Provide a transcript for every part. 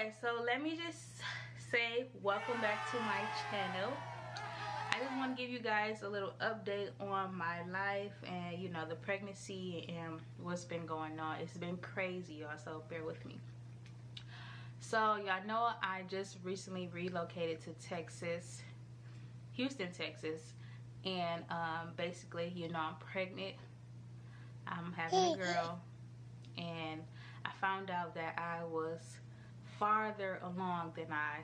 Okay, so let me just say welcome back to my channel. I just want to give you guys a little update on my life and, you know, the pregnancy and what's been going on. It's been crazy, y'all, so bear with me. So y'all know I just recently relocated to Texas, Houston, Texas, and basically, you know, I'm pregnant. I'm having a girl, and I found out that I was farther along than I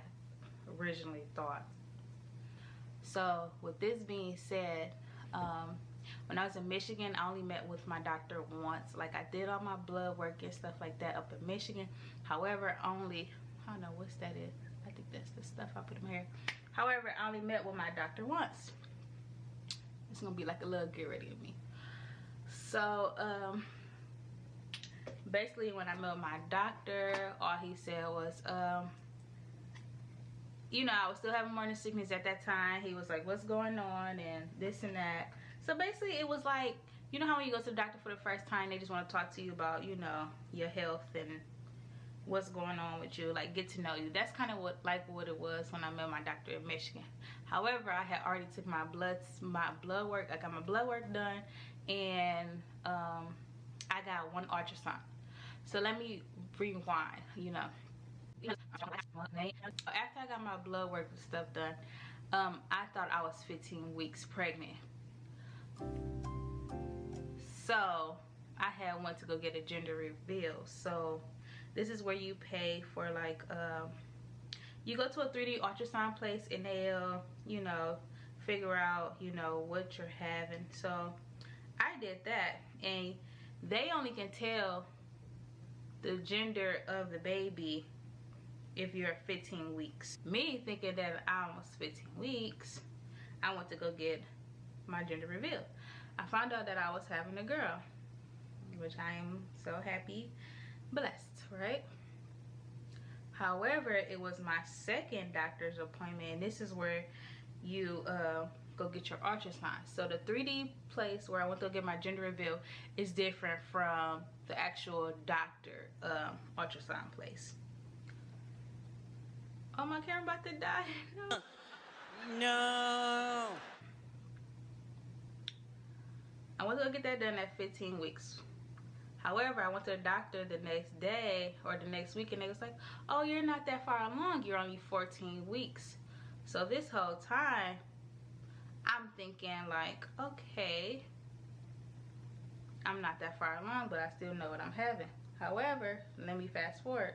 originally thought. So with this being said, when I was in Michigan, I only met with my doctor once. Like, I did all my blood work and stuff like that up in Michigan. However, I don't know what's that is. I think that's the stuff I put in my hair. However, I only met with my doctor once. It's gonna be like a little get ready of me. So basically, when I met my doctor, all he said was, you know, I was still having morning sickness at that time. He was like, what's going on, and this and that. So basically, it was like, you know how when you go to the doctor for the first time, they just want to talk to you about, you know, your health and what's going on with you, like get to know you. That's kind of what it was when I met my doctor in Michigan. However, I had already took my blood work. I got my blood work done, and I got one ultrasound. So let me rewind, you know. After I got my blood work and stuff done, I thought I was 15 weeks pregnant. So I had went to go get a gender reveal. So this is where you pay for, like, you go to a 3D ultrasound place and they'll, you know, figure out, you know, what you're having. So I did that, and they only can tell the gender of the baby if you're 15 weeks. Me thinking that I was 15 weeks, I went to go get my gender reveal. I found out that I was having a girl, which I am so happy, blessed, right? However, it was my second doctor's appointment, and this is where you go get your ultrasound. So the 3D place where I went to go get my gender reveal is different from the actual doctor ultrasound place. Oh, my camera about to die. No. I went to go get that done at 15 weeks. However, I went to the doctor the next day or the next week, and they was like, oh, you're not that far along. You're only 14 weeks. So this whole time, I'm thinking like, okay, I'm not that far along, but I still know what I'm having. However, let me fast forward.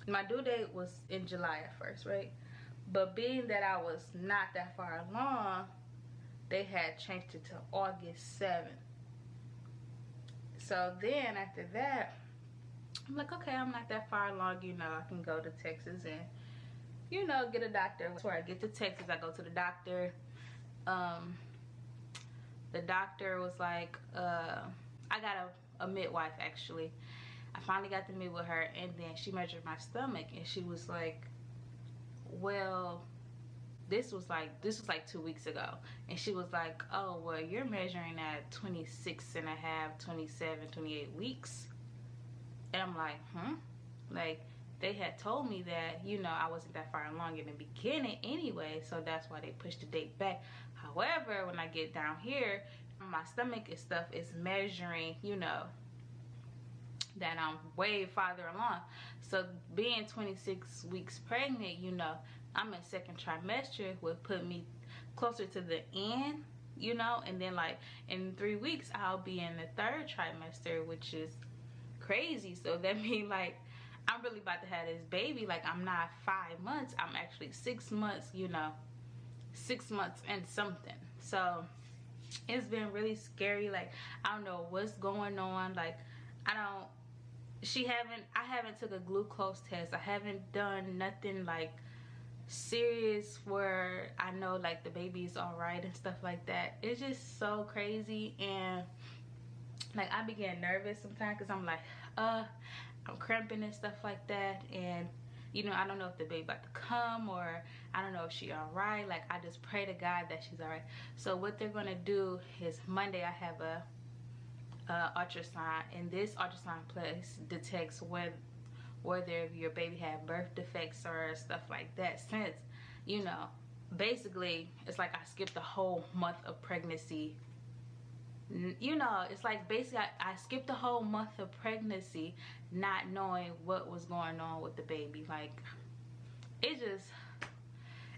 My due date was in July at first, right? But being that I was not that far along, they had changed it to August 7th. So then after that, I'm like, okay, I'm not that far along, you know, I can go to Texas and, you know, get a doctor. Before I get to Texas, I go to the doctor. The doctor was like, I got a midwife, actually. I finally got to meet with her, and then she measured my stomach, and she was like, well, this was like 2 weeks ago, and she was like, oh, well, you're measuring at 26 and a half, 27, 28 weeks. And I'm like, like, they had told me that, you know, I wasn't that far along in the beginning anyway, so that's why they pushed the date back. However, when I get down here, my stomach and stuff is measuring, you know, that I'm way farther along. So being 26 weeks pregnant, you know, I'm in second trimester, would put me closer to the end, you know, and then like in 3 weeks I'll be in the third trimester, which is crazy. So that means like I'm really about to have this baby. Like, I'm not 5 months, I'm actually 6 months, you know, 6 months and something. So it's been really scary. Like, I don't know what's going on. Like, I haven't took a glucose test. I haven't done nothing like serious where I know like the baby's all right and stuff like that. It's just so crazy, and like I be getting nervous sometimes because I'm like, I'm cramping and stuff like that, and you know, I don't know if the baby about to come, or I don't know if she all right. Like, I just pray to God that she's all right. So what they're gonna do is Monday I have a ultrasound, and this ultrasound place detects whether your baby had birth defects or stuff like that, since, you know, basically it's like I skipped a whole month of pregnancy. You know, it's like basically I skipped a whole month of pregnancy not knowing what was going on with the baby. Like,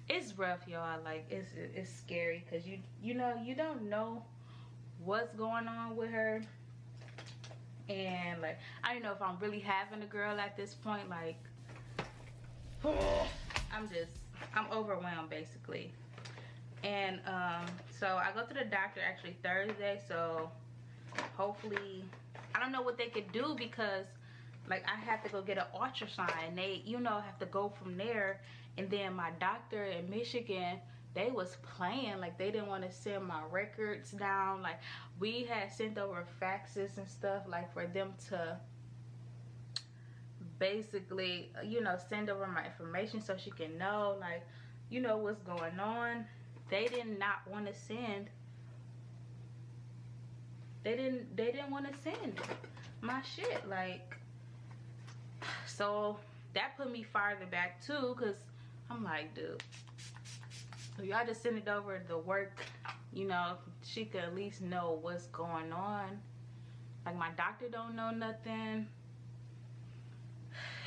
it's rough, y'all. Like, it's scary because you know, you don't know what's going on with her. And like, I don't know if I'm really having a girl at this point. Like, I'm overwhelmed basically. And so I go to the doctor actually Thursday, so hopefully, I don't know what they could do, because like I have to go get an ultrasound, and they, you know, have to go from there. And then my doctor in Michigan, they was playing, like they didn't want to send my records down. Like, we had sent over faxes and stuff, like for them to basically, you know, send over my information so she can know, like, you know, what's going on. They did not want to send, they didn't want to send my shit. Like, so that put me farther back too, because I'm like, dude, if y'all just send it over the work, you know, she could at least know what's going on. Like, my doctor don't know nothing.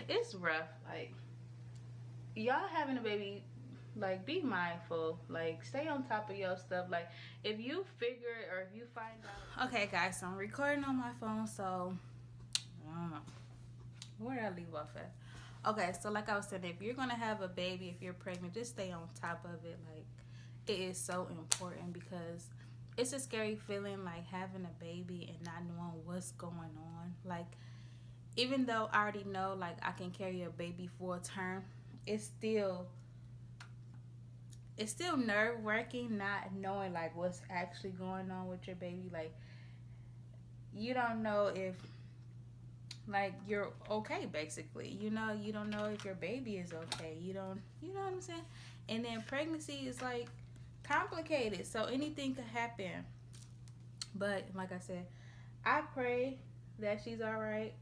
It's rough. Like, y'all having a baby, like, be mindful. Like, stay on top of your stuff. Like, if you figure it or if you find out. Okay, guys, so I'm recording on my phone, so I don't know. Where did I leave off at? Okay, so like I was saying, if you're gonna have a baby, if you're pregnant, just stay on top of it. Like, it is so important, because it's a scary feeling, like having a baby and not knowing what's going on. Like, even though I already know, like, I can carry a baby full term, it's still nerve-wracking not knowing, like, what's actually going on with your baby. Like, you don't know if, like, you're okay, basically. You know, you don't know if your baby is okay. You know what I'm saying? And then pregnancy is, like, complicated, so anything could happen. But like I said, I pray that she's all right.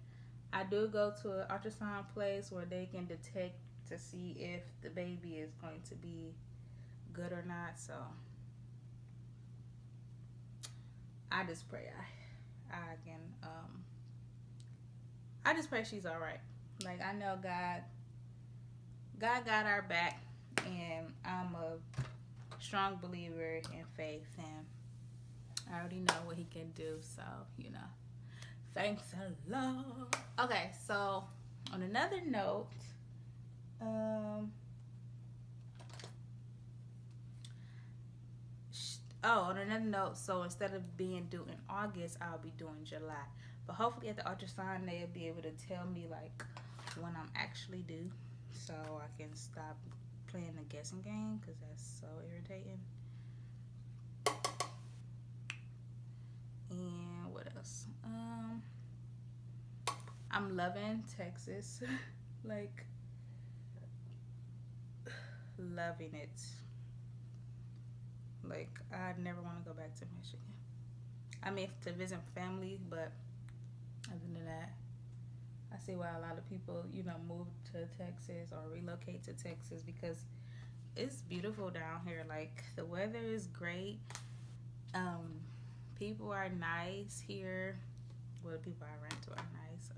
I do go to an ultrasound place where they can detect to see if the baby is going to be good or not. So I just pray I just pray she's all right. Like, I know God got our back, and I'm a strong believer in faith, and I already know what he can do, so, you know, thanks a lot. Okay, so on another note, so instead of being due in August, I'll be due in July. But hopefully at the ultrasound, they'll be able to tell me, like, when I'm actually due, so I can stop playing the guessing game, because that's so irritating. And what else? I'm loving Texas. Like, loving it. Like, I never want to go back to Michigan. I mean, to visit family, but other than that, I see why a lot of people, you know, move to Texas or relocate to Texas, because it's beautiful down here. Like, the weather is great. People are nice here. Well, the people I rent to are nice.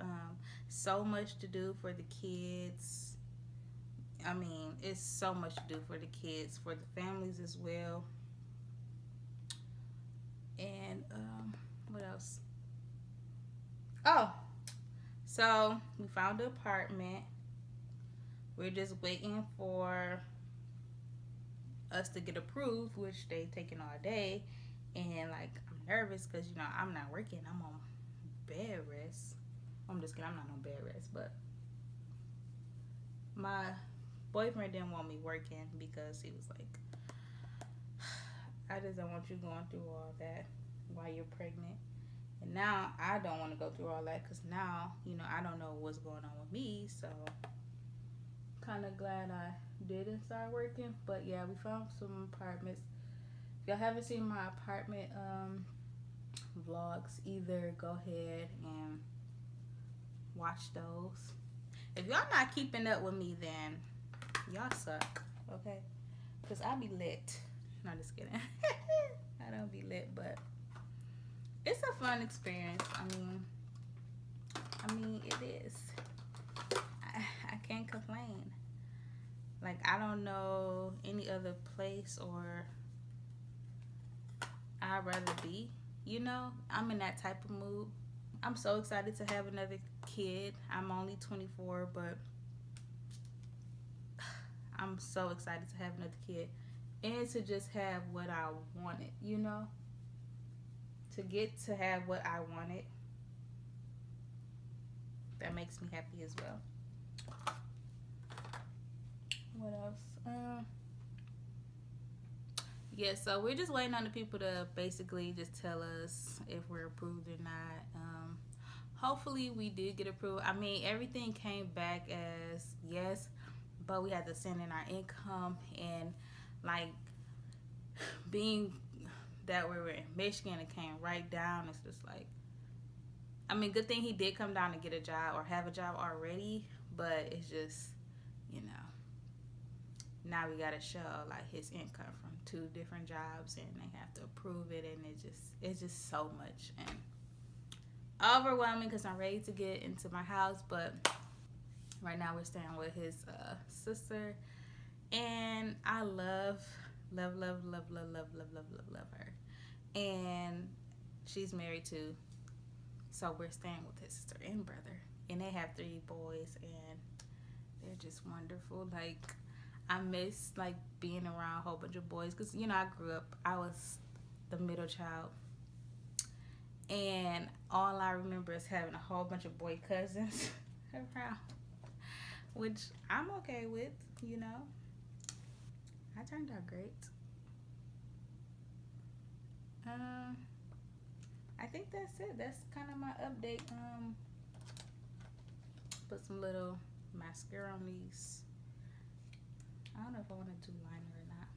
So much to do for the kids. I mean, it's so much to do for the kids, for the families as well. And what else? Oh, so we found an apartment. We're just waiting for us to get approved, which they taking all day. And, like, I'm nervous because, you know, I'm not working. I'm on bed rest. I'm just kidding. I'm not on bed rest. But my boyfriend didn't want me working because he was like, I just don't want you going through all that while you're pregnant. And now I don't want to go through all that, because now, you know, I don't know what's going on with me. So kind of glad I didn't start working. But yeah, we found some apartments. If y'all haven't seen my apartment vlogs, either go ahead and watch those. If y'all not keeping up with me, then y'all suck, okay? Because I be lit. No, just kidding. I don't be lit, but it's a fun experience. I mean, it is. I can't complain. Like, I don't know any other place or I'd rather be, you know? I'm in that type of mood. I'm so excited to have another kid. I'm only 24, but I'm so excited to have another kid. And to just have what I wanted, you know? To get to have what I wanted. That makes me happy as well. What else? Yeah, so we're just waiting on the people to basically just tell us if we're approved or not. Hopefully we did get approved. I mean, everything came back as yes, but we had to send in our income, and like being that we were in Michigan, it came right down. It's just like, I mean, good thing he did come down to get a job or have a job already, but it's just, you know, now we gotta show like his income from 2 different jobs, and they have to approve it, and it's just so much and overwhelming because I'm ready to get into my house, but right now we're staying with his sister, and I love her, and she's married too, so we're staying with his sister and brother, and they have 3 boys, and they're just wonderful. Like, I miss like being around a whole bunch of boys because, you know, I was the middle child, and all I remember is having a whole bunch of boy cousins around, which I'm okay with, you know. I turned out great. I think that's it. That's kind of my update. Put some little mascara on these. I don't know if I want to do liner or not.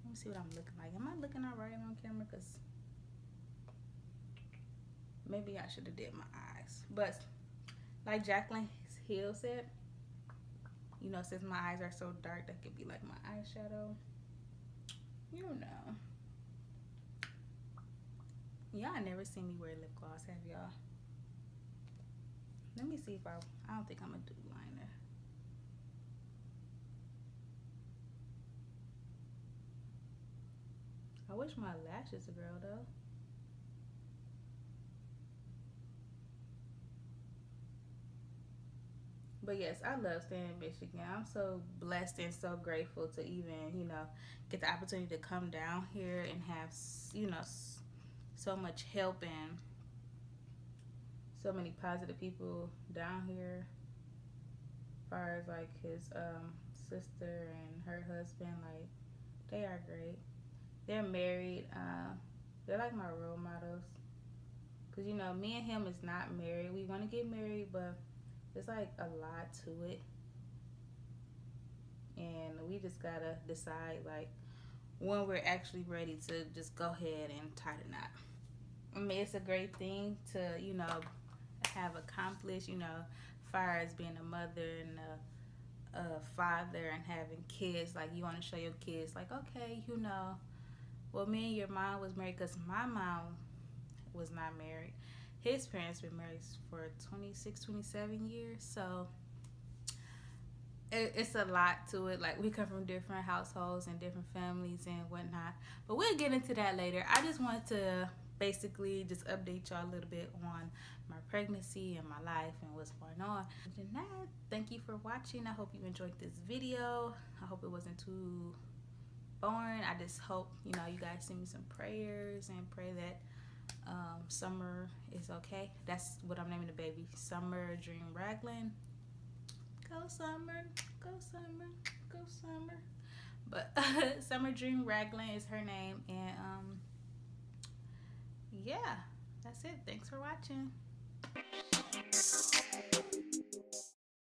Let me see what I'm looking like. Am I looking all right on camera? Because maybe I should have did my eyes. But like Jacqueline Hill said, you know, since my eyes are so dark, that could be like my eyeshadow. You know. Y'all never seen me wear lip gloss, have y'all? Let me see if I don't think I'm gonna do liner. I wish my lashes would grow though. But yes, I love staying in Michigan. I'm so blessed and so grateful to even, you know, get the opportunity to come down here and have, you know, so much help and so many positive people down here. As far as like his sister and her husband, like, they are great. They're married. They're like my role models. Cause, you know, me and him is not married. We want to get married, but there's like a lot to it, and we just gotta decide like when we're actually ready to just go ahead and tie the knot. I mean, it's a great thing to, you know, have accomplished, you know, as far as being a mother and a father and having kids. Like, you want to show your kids like, okay, you know, well, me and your mom was married, because my mom was not married. His parents been married for 26, 27 years. So it's a lot to it. Like, we come from different households and different families and whatnot. But we'll get into that later. I just wanted to basically just update y'all a little bit on my pregnancy and my life and what's going on. And that, thank you for watching. I hope you enjoyed this video. I hope it wasn't too boring. I just hope, you know, you guys send me some prayers and pray that Summer is okay. That's what I'm naming the baby. Summer Dream Raglan. Go Summer, go Summer, go Summer. But Summer Dream Raglan is her name, and yeah, that's it. Thanks for watching.